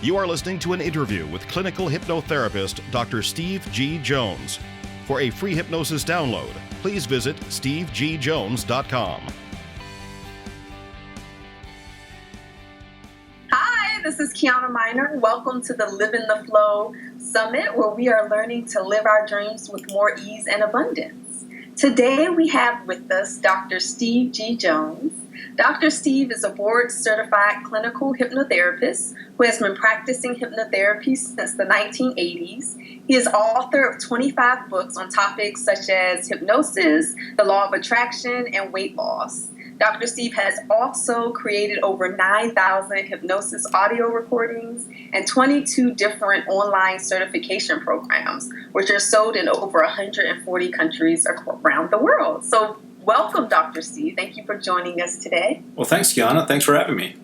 You are listening to an interview with clinical hypnotherapist Dr. Steve G. Jones. For a free hypnosis download, please visit stevegjones.com. Hi, this is Kyana Minor. Welcome to the Live in the Flow Summit, where we are learning to live our dreams with more ease and abundance. Today we have with us Dr. Steve G. Jones. Dr. Steve is a board-certified clinical hypnotherapist who has been practicing hypnotherapy since the 1980s. He is author of 25 books on topics such as hypnosis, the law of attraction, and weight loss. Dr. Steve has also created over 9,000 hypnosis audio recordings and 22 different online certification programs, which are sold in over 140 countries around the world. So welcome, Dr. Steve. Thank you for joining us today. Well, thanks, Kyana. Thanks for having me.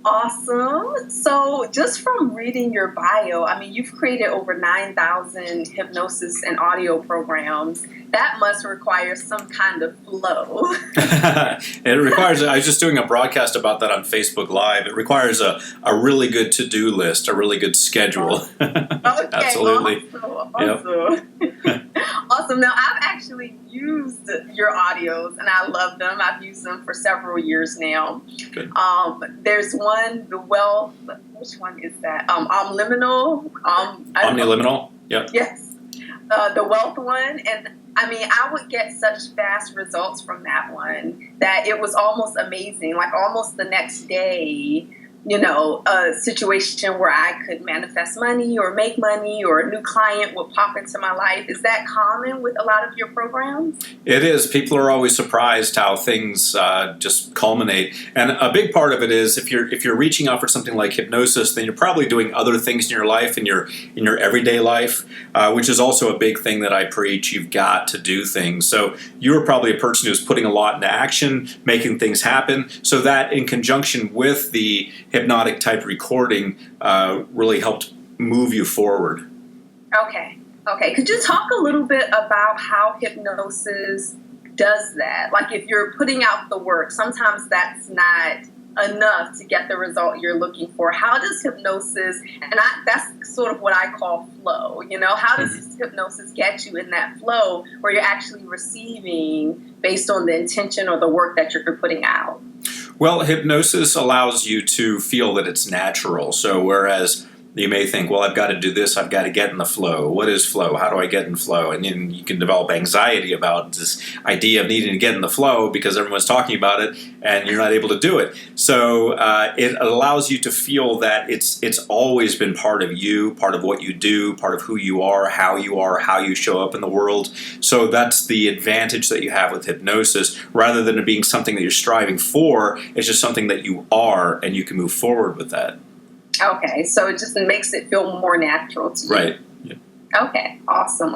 Awesome. So just from reading your bio, you've created over 9,000 hypnosis and audio programs. That must require some kind of flow. It requires, I was just doing a broadcast about that on Facebook Live. It requires a really good to-do list, a really good schedule. Okay, Absolutely. Awesome. Yep. Awesome. Now, I've actually used your audios, and I love them. I've used them for several years now. Good. There's one, which one is that? Omniliminal. Omniliminal? Yep. Yes. The wealth one. And I would get such fast results from that one that it was almost amazing. Like almost the next day, a situation where I could manifest money or make money or a new client would pop into my life. Is that common with a lot of your programs? It is. People are always surprised how things just culminate. And a big part of it is if you're reaching out for something like hypnosis, then you're probably doing other things in your life, in your everyday life, which is also a big thing that I preach. You've got to do things. So you're probably a person who's putting a lot into action, making things happen. So that in conjunction with the hypnotic type recording really helped move you forward. Okay. Could you talk a little bit about how hypnosis does that? Like if you're putting out the work, sometimes that's not enough to get the result you're looking for. How does hypnosis, and that's sort of what I call flow, how does hypnosis get you in that flow where you're actually receiving based on the intention or the work that you're putting out? Well, hypnosis allows you to feel that it's natural. So whereas you may think, well, I've got to do this, I've got to get in the flow. What is flow? How do I get in flow? And then you can develop anxiety about this idea of needing to get in the flow because everyone's talking about it and you're not able to do it. So it allows you to feel that it's always been part of you, part of what you do, part of who you are, how you show up in the world. So that's the advantage that you have with hypnosis. Rather than it being something that you're striving for, it's just something that you are and you can move forward with that. Okay, so it just makes it feel more natural to you. Right. Yeah. Okay, awesome.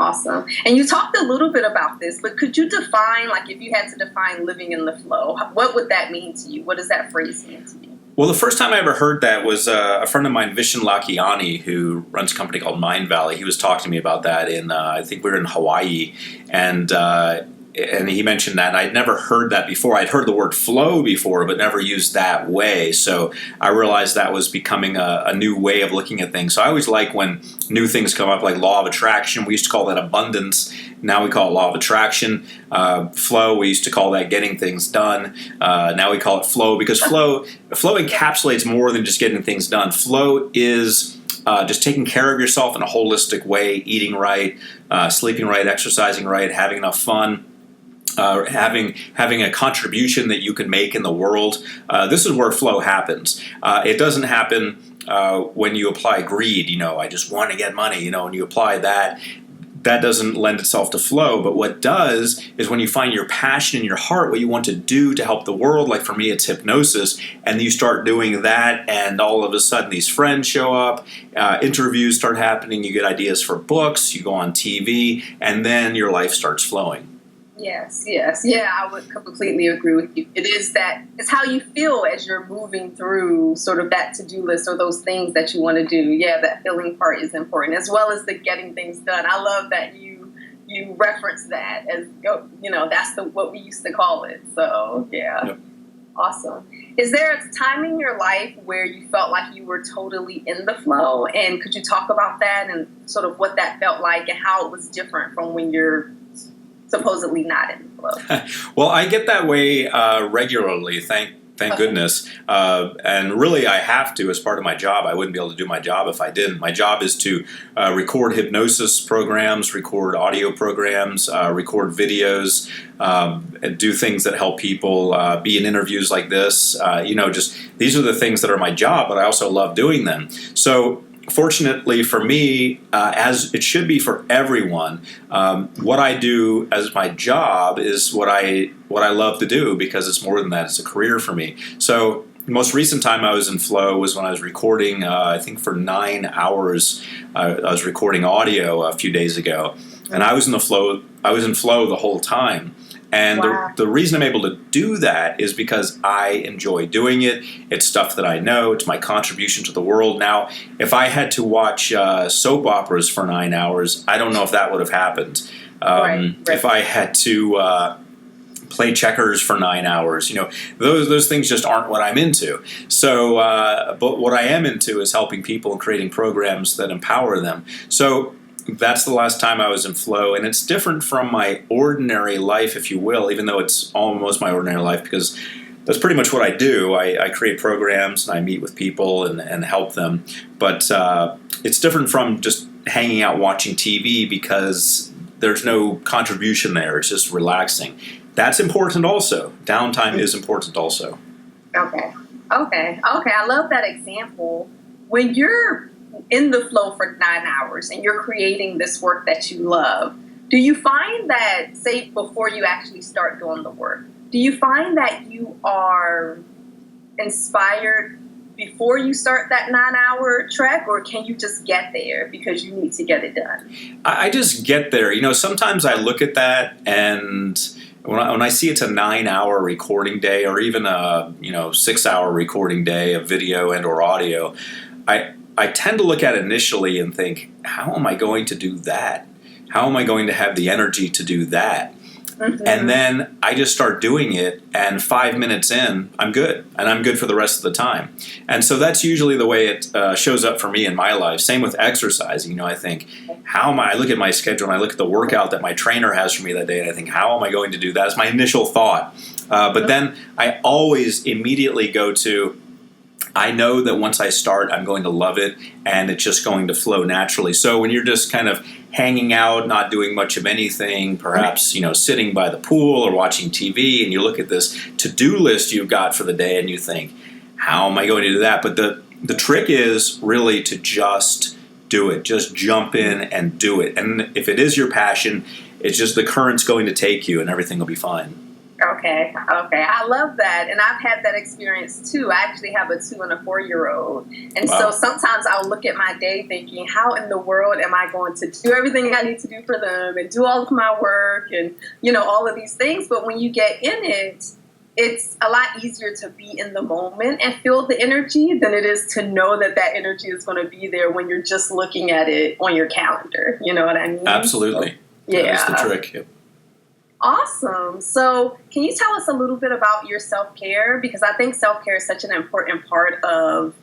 And you talked a little bit about this, but could you define, like if you had to define living in the flow, what would that mean to you? What does that phrase mean to you? Well, the first time I ever heard that was a friend of mine, Vishen Lakhiani, who runs a company called Mind Valley. He was talking to me about that in, I think we were in Hawaii, and he mentioned that, and I'd never heard that before. I'd heard the word flow before, but never used that way. So I realized that was becoming a new way of looking at things. So I always like when new things come up, like law of attraction. We used to call that abundance. Now we call it law of attraction. Flow, we used to call that getting things done. Now we call it flow because flow encapsulates more than just getting things done. Flow is just taking care of yourself in a holistic way, eating right, sleeping right, exercising right, having enough fun. Having a contribution that you can make in the world. This is where flow happens. It doesn't happen when you apply greed. I just want to get money. When you apply that doesn't lend itself to flow. But what does is when you find your passion in your heart, what you want to do to help the world. Like for me, it's hypnosis, and you start doing that, and all of a sudden these friends show up, interviews start happening, you get ideas for books, you go on TV, and then your life starts flowing. Yes. Yeah, I would completely agree with you. It's how you feel as you're moving through sort of that to-do list or those things that you want to do. Yeah, that feeling part is important, as well as the getting things done. I love that you reference that as, that's what we used to call it. So, yeah. Yep. Awesome. Is there a time in your life where you felt like you were totally in the flow? And could you talk about that and sort of what that felt like and how it was different from when you're supposedly not in the flow? Well, I get that way regularly, thank goodness. And really, I have to as part of my job. I wouldn't be able to do my job if I didn't. My job is to record hypnosis programs, record audio programs, record videos, and do things that help people be in interviews like this. Just these are the things that are my job, but I also love doing them. So fortunately for me, as it should be for everyone, what I do as my job is what I love to do, because it's more than that. It's a career for me. So the most recent time I was in flow was when I was recording, I think for 9 hours, I was recording audio a few days ago. And I was in flow the whole time. And Wow. the reason I'm able to do that is because I enjoy doing it. It's stuff that I know. It's my contribution to the world. Now, if I had to watch soap operas for 9 hours, I don't know if that would have happened. Right. If I had to play checkers for 9 hours, those things just aren't what I'm into. So, but what I am into is helping people and creating programs that empower them. So that's the last time I was in flow, and it's different from my ordinary life, if you will, even though it's almost my ordinary life, because that's pretty much what I do. I create programs, and I meet with people and help them. But it's different from just hanging out watching TV, because there's no contribution there. It's just relaxing. That's important also. Downtime is important also. Okay. I love that example. When you're in the flow for 9 hours and you're creating this work that you love, do you find that, say, before you actually start doing the work, do you find that you are inspired before you start that 9-hour trek, or can you just get there because you need to get it done? I just get there. Sometimes I look at that, and when I see it's a 9-hour recording day, or even a 6-hour recording day of video and or audio, I tend to look at it initially and think, how am I going to do that? How am I going to have the energy to do that? Mm-hmm. And then I just start doing it, and 5 minutes in, I'm good. And I'm good for the rest of the time. And so that's usually the way it shows up for me in my life. Same with exercising. I think, I look at my schedule, and I look at the workout that my trainer has for me that day, and I think, how am I going to do that? That's my initial thought. But then I always immediately go to, I know that once I start, I'm going to love it, and it's just going to flow naturally. So when you're just kind of hanging out, not doing much of anything, perhaps, sitting by the pool or watching TV, and you look at this to-do list you've got for the day, and you think, how am I going to do that? But the trick is really to just do it. Just jump in and do it. And if it is your passion, it's just the current's going to take you, and everything will be fine. Okay. I love that. And I've had that experience too. I actually have a 2 and a 4-year-old. And Wow. So sometimes I'll look at my day thinking, how in the world am I going to do everything I need to do for them and do all of my work and, all of these things. But when you get in it, it's a lot easier to be in the moment and feel the energy than it is to know that energy is going to be there when you're just looking at it on your calendar. You know what I mean? Absolutely. So, yeah. That is the trick. Yep. Awesome. So can you tell us a little bit about your self-care? Because I think self-care is such an important part of,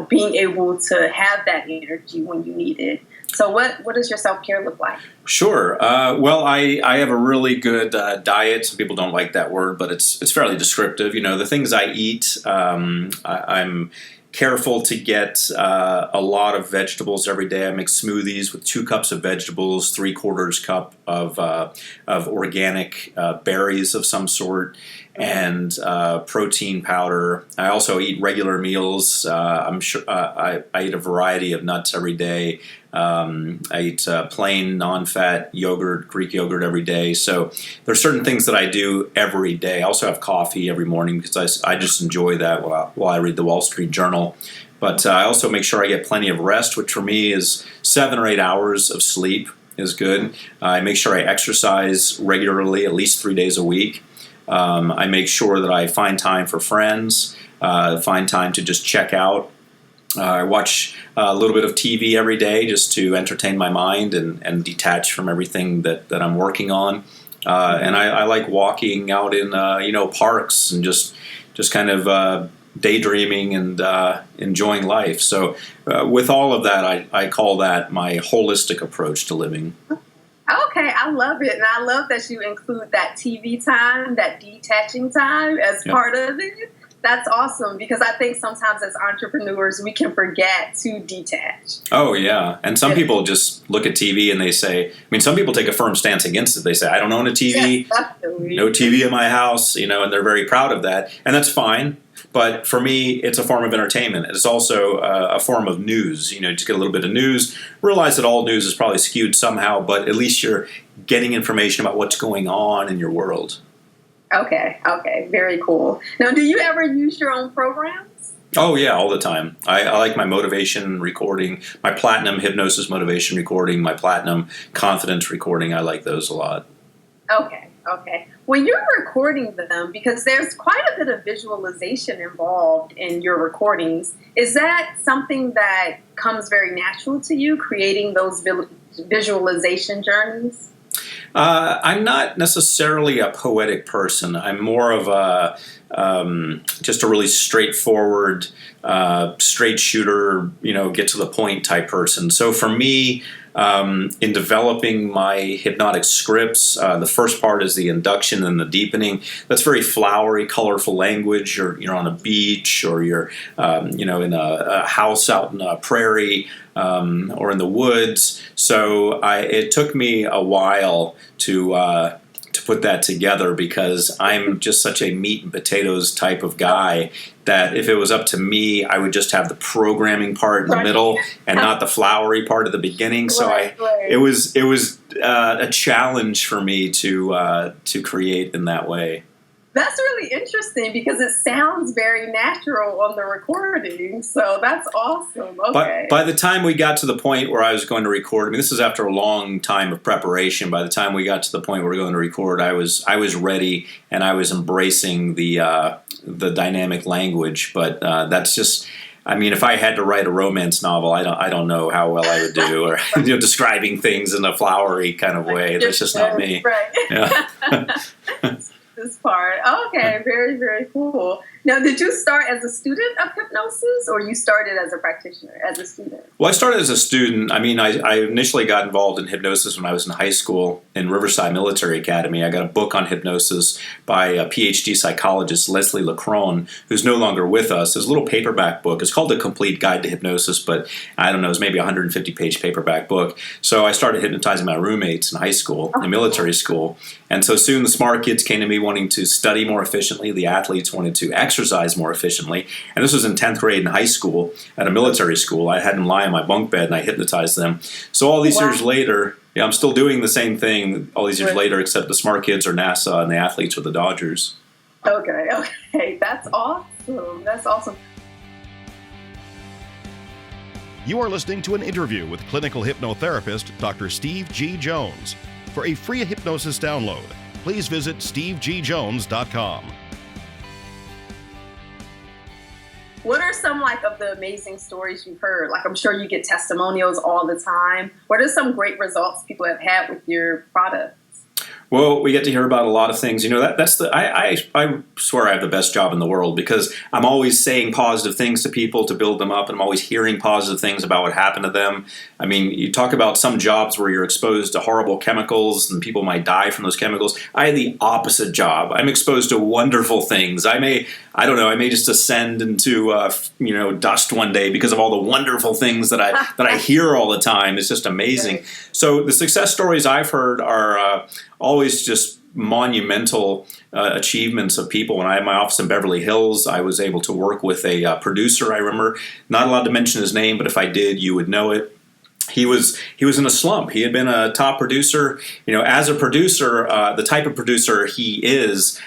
being able to have that energy when you need it. So what does your self-care look like? Sure. Well, I have a really good diet. Some people don't like that word, but it's fairly descriptive. The things I eat, I'm careful to get a lot of vegetables every day. I make smoothies with 2 cups of vegetables, 3/4 cup of organic berries of some sort, and protein powder. I also eat regular meals. I'm sure I eat a variety of nuts every day. I eat plain, non-fat yogurt, Greek yogurt every day. So there's certain things that I do every day. I also have coffee every morning because I just enjoy that while I read the Wall Street Journal. But I also make sure I get plenty of rest, which for me is 7 or 8 hours of sleep is good. I make sure I exercise regularly, at least 3 days a week. I make sure that I find time for friends, find time to just check out. I watch a little bit of TV every day just to entertain my mind and detach from everything that I'm working on. And I like walking out in parks and just kind of daydreaming and enjoying life. So with all of that, I call that my holistic approach to living. Okay, I love it. And I love that you include that TV time, that detaching time as part of it. That's awesome, because I think sometimes as entrepreneurs, we can forget to detach. Oh, yeah. And some people just look at TV and they say, some people take a firm stance against it. They say, I don't own a TV, no TV in my house, and they're very proud of that. And that's fine. But for me, it's a form of entertainment. It's also a form of news. Just get a little bit of news. Realize that all news is probably skewed somehow, but at least you're getting information about what's going on in your world. Okay. Very cool. Now, do you ever use your own programs? Oh, yeah, all the time. I like my motivation recording, my platinum hypnosis motivation recording, my platinum confidence recording. I like those a lot. Okay. When you're recording them, because there's quite a bit of visualization involved in your recordings, is that something that comes very natural to you, creating those visualization journeys? I'm not necessarily a poetic person. I'm more of just a really straightforward, straight shooter, get to the point type person. So for me, in developing my hypnotic scripts, the first part is the induction and the deepening. That's very flowery, colorful language. You're on a beach, or you're in a house out in a prairie, or in the woods. So it took me a while to put that together, because I'm just such a meat and potatoes type of guy that if it was up to me, I would just have the programming part in the middle and not the flowery part at the beginning. So it was a challenge for me to create in that way. That's really interesting, because it sounds very natural on the recording. So that's awesome. Okay. But by the time we got to the point where I was going to record, this is after a long time of preparation. By the time we got to the point where we were going to record, I was ready, and I was embracing the dynamic language. But that's just, if I had to write a romance novel, I don't know how well I would do, or describing things in a flowery kind of way. That's just not me. Right. Yeah. This part. Okay, very, very cool. Now, did you start as a student of hypnosis, or you started as a practitioner, as a student? Well, I started as a student. I initially got involved in hypnosis when I was in high school in Riverside Military Academy. I got a book on hypnosis by a PhD psychologist, Leslie Lacrone, who's no longer with us. It's a little paperback book. It's called The Complete Guide to Hypnosis, but I don't know, it's maybe a 150-page paperback book. So I started hypnotizing my roommates in high school, in military school. And so soon the smart kids came to me wanting to study more efficiently. The athletes wanted to exercise more efficiently. And this was in 10th grade in high school at a military school. I had them lie on my bunk bed and I hypnotized them. So all these years later, I'm still doing the same thing all these years later, except the smart kids are NASA and the athletes are the Dodgers. Okay. That's awesome. You are listening to an interview with clinical hypnotherapist Dr. Steve G. Jones. For a free hypnosis download, please visit stevegjones.com. What are some of the amazing stories you've heard? I'm sure you get testimonials all the time. What are some great results people have had with your products? Well, we get to hear about a lot of things. I swear I have the best job in the world, because I'm always saying positive things to people to build them up, and I'm always hearing positive things about what happened to them. You talk about some jobs where you're exposed to horrible chemicals and people might die from those chemicals. I had the opposite job. I'm exposed to wonderful things. I may just ascend into dust one day because of all the wonderful things that I hear all the time. It's just amazing. Right. So the success stories I've heard are always just monumental achievements of people. When I had my office in Beverly Hills, I was able to work with a producer. I remember, not allowed to mention his name, but if I did, you would know it. He was in a slump. He had been a top producer. As a producer, the type of producer he is,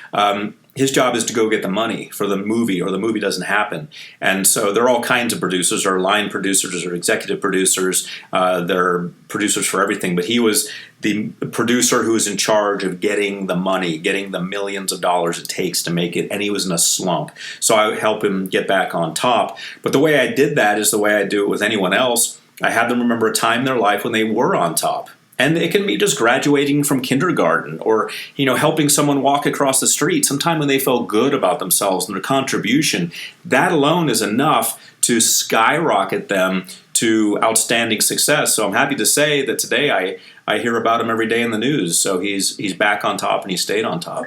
his job is to go get the money for the movie, or the movie doesn't happen. And so there are all kinds of producers. There are line producers, or executive producers. There are producers for everything. But he was the producer who was in charge of getting the money, getting the millions of dollars it takes to make it. And he was in a slump. So I would help him get back on top. But the way I did that is the way I do it with anyone else. I had them remember a time in their life when they were on top. And it can be just graduating from kindergarten or, helping someone walk across the street sometime when they feel good about themselves and their contribution. That alone is enough to skyrocket them to outstanding success. So I'm happy to say that today I hear about him every day in the news. So he's back on top and he stayed on top.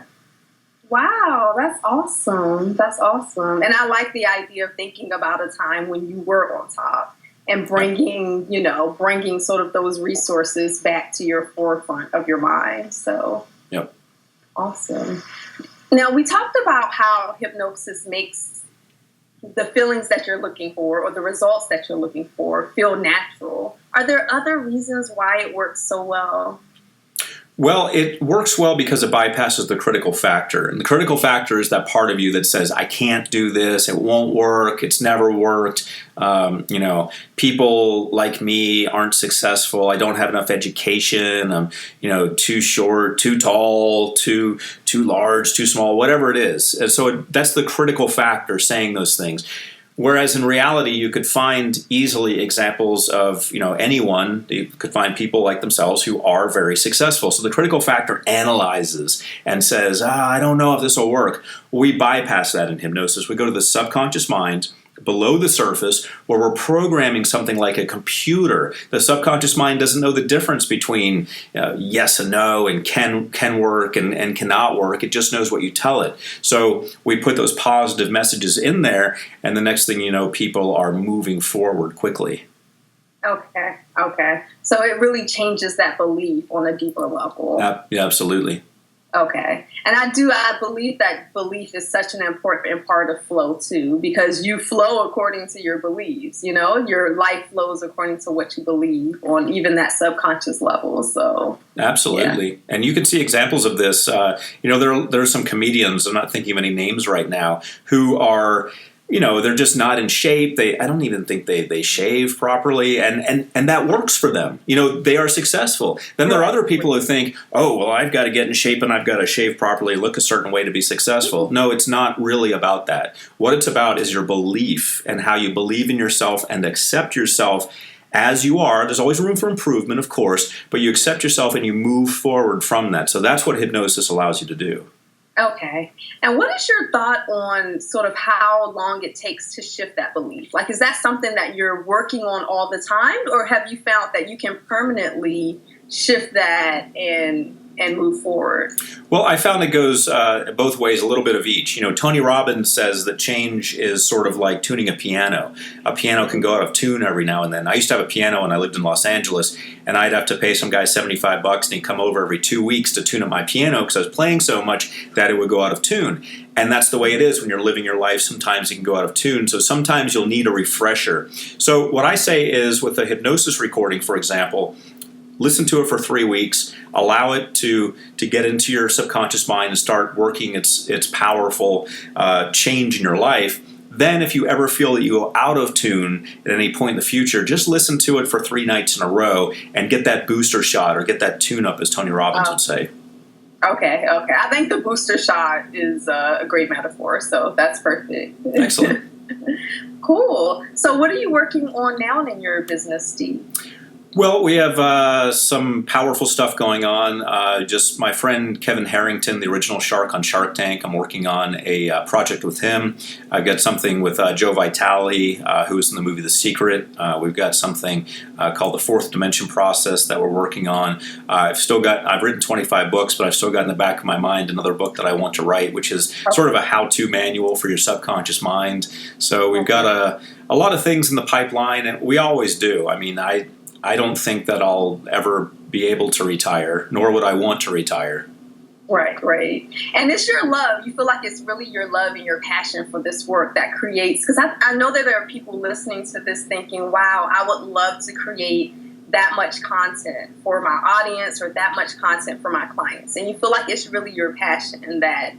Wow, that's awesome. That's awesome. And I like the idea of thinking about a time when you were on top and bringing sort of those resources back to your forefront of your mind. So, yep. Awesome. Now, we talked about how hypnosis makes the feelings that you're looking for or the results that you're looking for feel natural. Are there other reasons why it works so well? Well, it works well because it bypasses the critical factor. And the critical factor is that part of you that says, I can't do this, it won't work, it's never worked. People like me aren't successful, I don't have enough education, I'm too short, too tall, too large, too small, whatever it is. And so that's the critical factor saying those things. Whereas in reality, you could find easily examples of, anyone. You could find people like themselves who are very successful. So the critical factor analyzes and says, I don't know if this will work. We bypass that in hypnosis. We go to the subconscious mind, below the surface, where we're programming something like a computer. The subconscious mind doesn't know the difference between yes and no and can work and cannot work. It just knows what you tell it. So we put those positive messages in there, and the next thing you know, people are moving forward quickly. Okay. So it really changes that belief on a deeper level. Yeah, absolutely. Okay. And I believe that belief is such an important part of flow too, because you flow according to your beliefs, your life flows according to what you believe on even that subconscious level. So absolutely. Yeah. And you can see examples of this. There are some comedians, I'm not thinking of any names right now, who are, they're just not in shape. I don't even think they shave properly, and that works for them. They are successful. Then there are other people who think, oh, well, I've got to get in shape and I've got to shave properly, look a certain way to be successful. No, it's not really about that. What it's about is your belief and how you believe in yourself and accept yourself as you are. There's always room for improvement, of course, but you accept yourself and you move forward from that. So that's what hypnosis allows you to do. Okay. And what is your thought on sort of how long it takes to shift that belief? Like, is that something that you're working on all the time, or have you found that you can permanently shift that and move forward? Well, I found it goes both ways, a little bit of each. Tony Robbins says that change is sort of like tuning a piano. A piano can go out of tune every now and then. I used to have a piano when I lived in Los Angeles, and I'd have to pay some guy $75, and he'd come over every 2 weeks to tune up my piano because I was playing so much that it would go out of tune. And that's the way it is when you're living your life. Sometimes you can go out of tune. So sometimes you'll need a refresher. So what I say is with a hypnosis recording, for example, listen to it for 3 weeks, allow it to get into your subconscious mind and start working its powerful change in your life. Then if you ever feel that you go out of tune at any point in the future, just listen to it for 3 nights in a row and get that booster shot or get that tune up, as Tony Robbins would say. Okay. I think the booster shot is a great metaphor, so that's perfect. Excellent. Cool. So what are you working on now in your business, Steve? Well, we have some powerful stuff going on. Just my friend Kevin Harrington, the original shark on Shark Tank, I'm working on a project with him. I've got something with Joe Vitale, who was in the movie The Secret. We've got something called The Fourth Dimension Process that we're working on. I've written 25 books, but I've still got in the back of my mind another book that I want to write, which is sort of a how-to manual for your subconscious mind. So we've got a lot of things in the pipeline, and we always do. I mean, I don't think that I'll ever be able to retire, nor would I want to retire. Right. And it's your love. You feel like it's really your love and your passion for this work that creates, because I know that there are people listening to this thinking, wow, I would love to create that much content for my audience or that much content for my clients. And you feel like it's really your passion that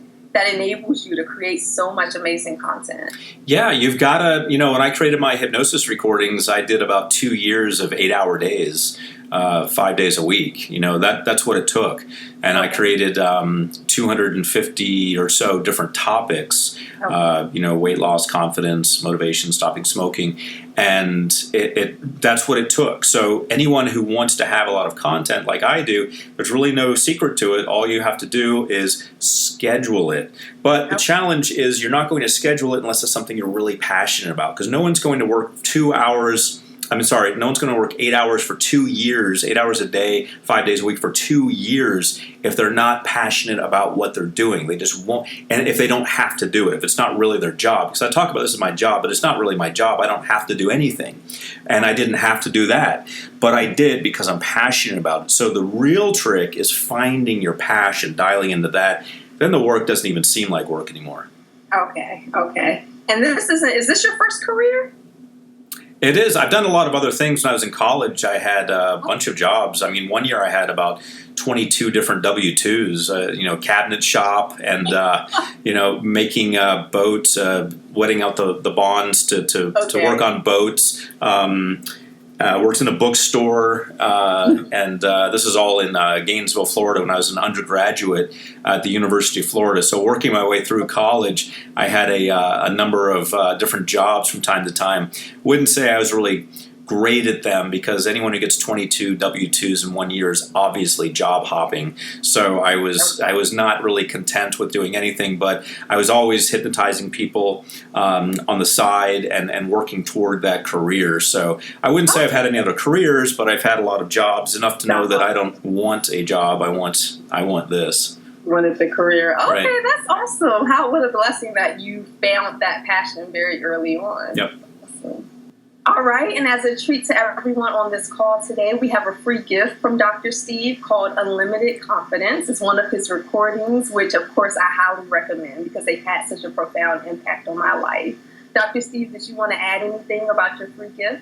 enables you to create so much amazing content. Yeah, you've got to, when I created my hypnosis recordings, I did about 2 years of 8-hour days. 5 days a week. That's what it took. And I created 250 or so different topics, weight loss, confidence, motivation, stopping smoking. And that's what it took. So anyone who wants to have a lot of content like I do, there's really no secret to it. All you have to do is schedule it. But the challenge is you're not going to schedule it unless it's something you're really passionate about, because no one's going to work no one's going to work 8 hours for 2 years, 8 hours a day, 5 days a week for 2 years if they're not passionate about what they're doing. They just won't, and if they don't have to do it, if it's not really their job. Because I talk about this as my job, but it's not really my job. I don't have to do anything. And I didn't have to do that. But I did because I'm passionate about it. So the real trick is finding your passion, dialing into that. Then the work doesn't even seem like work anymore. Okay. And is this your first career? It is. I've done a lot of other things. When I was in college, I had a bunch of jobs. I mean, one year I had about 22 different W-2s, cabinet shop and, making boats, wetting out the bonds to work on boats. Worked in a bookstore, and this is all in Gainesville, Florida, when I was an undergraduate at the University of Florida. So working my way through college, I had a number of different jobs from time to time. Wouldn't say I was really great at them, because anyone who gets 22 W-2s in 1 year is obviously job hopping. So I was not really content with doing anything, but I was always hypnotizing people on the side and working toward that career. So I wouldn't say I've had any other careers, but I've had a lot of jobs, enough to know that I don't want a job. I want this. Wanted the career. Okay, Right. That's awesome. What a blessing that you found that passion very early on. Yep. Awesome. All right, and as a treat to everyone on this call today, we have a free gift from Dr. Steve called Unlimited Confidence. It's one of his recordings, which of course I highly recommend because they've had such a profound impact on my life. Dr. Steve, did you want to add anything about your free gift?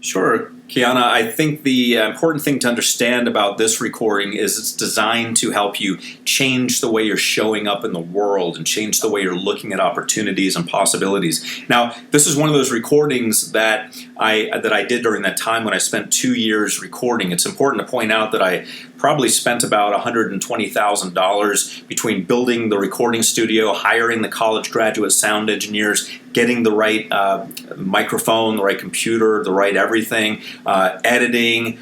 Sure, Kyana. I think the important thing to understand about this recording is it's designed to help you change the way you're showing up in the world and change the way you're looking at opportunities and possibilities. Now, this is one of those recordings that I did during that time when I spent 2 years recording. It's important to point out that I probably spent about $120,000 between building the recording studio, hiring the college graduate sound engineers, getting the right microphone, the right computer, the right everything, editing,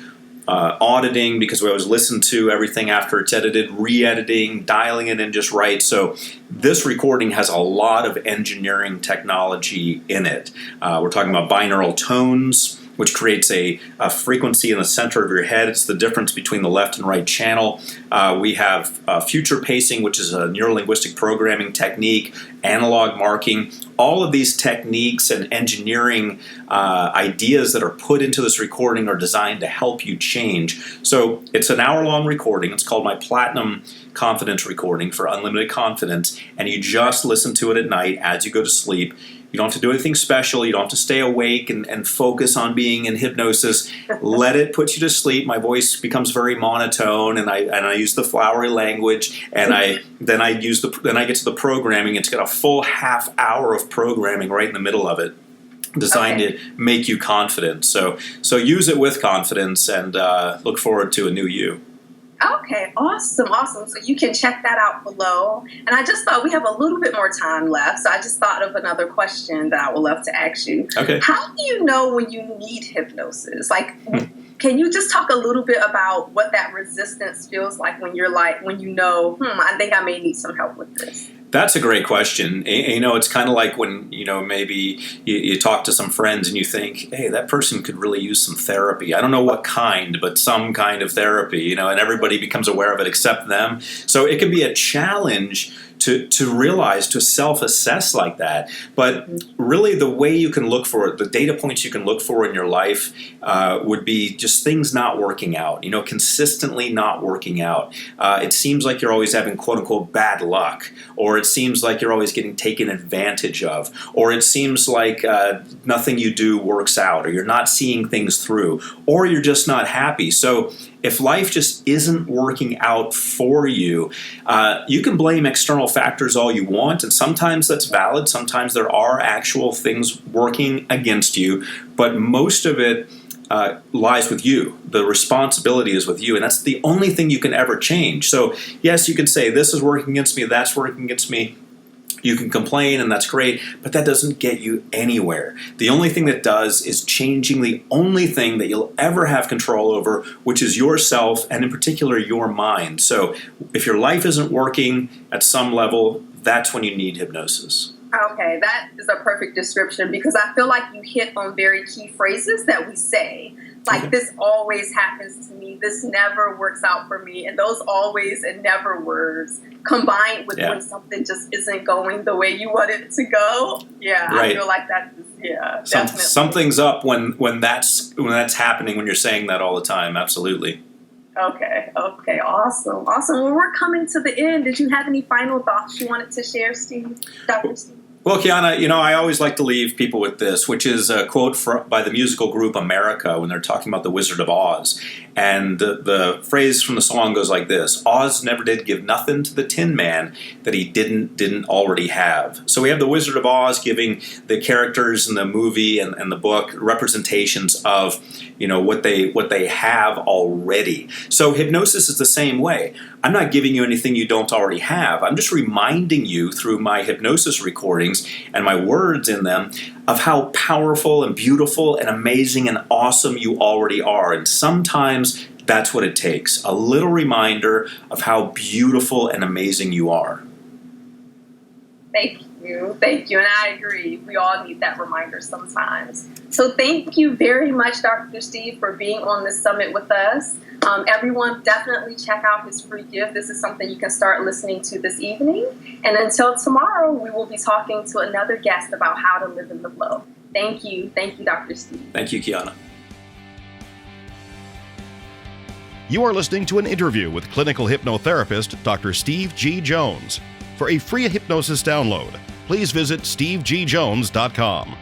auditing, because we always listen to everything after it's edited, re-editing, dialing it in just right. So this recording has a lot of engineering technology in it. We're talking about binaural tones, which creates a frequency in the center of your head. It's the difference between the left and right channel. We have future pacing, which is a neurolinguistic programming technique, analog marking. All of these techniques and engineering ideas that are put into this recording are designed to help you change. So it's an hour-long recording. It's called my Platinum Confidence Recording for Unlimited Confidence, and you just listen to it at night as you go to sleep. You don't have to do anything special. You don't have to stay awake and focus on being in hypnosis. Let it put you to sleep. My voice becomes very monotone, and I use the flowery language, and then I get to the programming. It's got a full half hour of programming right in the middle of it, designed to make you confident. So use it with confidence, and look forward to a new you. Okay, awesome. So you can check that out below. And I just thought we have a little bit more time left, so I just thought of another question that I would love to ask you. Okay. How do you know when you need hypnosis? Can you just talk a little bit about what that resistance feels like when you're when you know, I think I may need some help with this? That's a great question. It's kind of like when, maybe you talk to some friends and you think, hey, that person could really use some therapy. I don't know what kind, but some kind of therapy, and everybody becomes aware of it except them. So it can be a challenge to realize, to self-assess like that. But really the way you can look for it, the data points you can look for in your life would be just things not working out, consistently not working out. It seems like you're always having quote-unquote bad luck, or it seems like you're always getting taken advantage of, or it seems like nothing you do works out, or you're not seeing things through, or you're just not happy. So if life just isn't working out for you, you can blame external factors all you want, and sometimes that's valid. Sometimes there are actual things working against you, but most of it lies with you. The responsibility is with you, and that's the only thing you can ever change. So yes, you can say, this is working against me, that's working against me. You can complain, and that's great, but that doesn't get you anywhere. The only thing that does is changing the only thing that you'll ever have control over, which is yourself, and in particular, your mind. So if your life isn't working at some level, that's when you need hypnosis. Okay, that is a perfect description, because I feel like you hit on very key phrases that we say. Like, this always happens to me, this never works out for me, and those always and never words combined with when something just isn't going the way you want it to go. Yeah, right. I feel like that's, definitely. Something's up when that's happening, when you're saying that all the time. Absolutely. Okay, awesome. Well, we're coming to the end. Did you have any final thoughts you wanted to share, Dr. Steve? Well, Kyana, I always like to leave people with this, which is a quote by the musical group America when they're talking about the Wizard of Oz. And the phrase from the song goes like this: Oz never did give nothing to the Tin Man that he didn't already have. So we have the Wizard of Oz giving the characters in the movie and the book representations of what they have already. So hypnosis is the same way. I'm not giving you anything you don't already have. I'm just reminding you through my hypnosis recordings and my words in them of how powerful and beautiful and amazing and awesome you already are. And sometimes that's what it takes, a little reminder of how beautiful and amazing you are. Thank you, and I agree. We all need that reminder sometimes. So thank you very much, Dr. Steve, for being on this summit with us. Everyone, definitely check out his free gift. This is something you can start listening to this evening. And until tomorrow, we will be talking to another guest about how to live in the flow. Thank you, Dr. Steve. Thank you, Kyana. You are listening to an interview with clinical hypnotherapist Dr. Steve G. Jones. For a free hypnosis download, please visit stevegjones.com.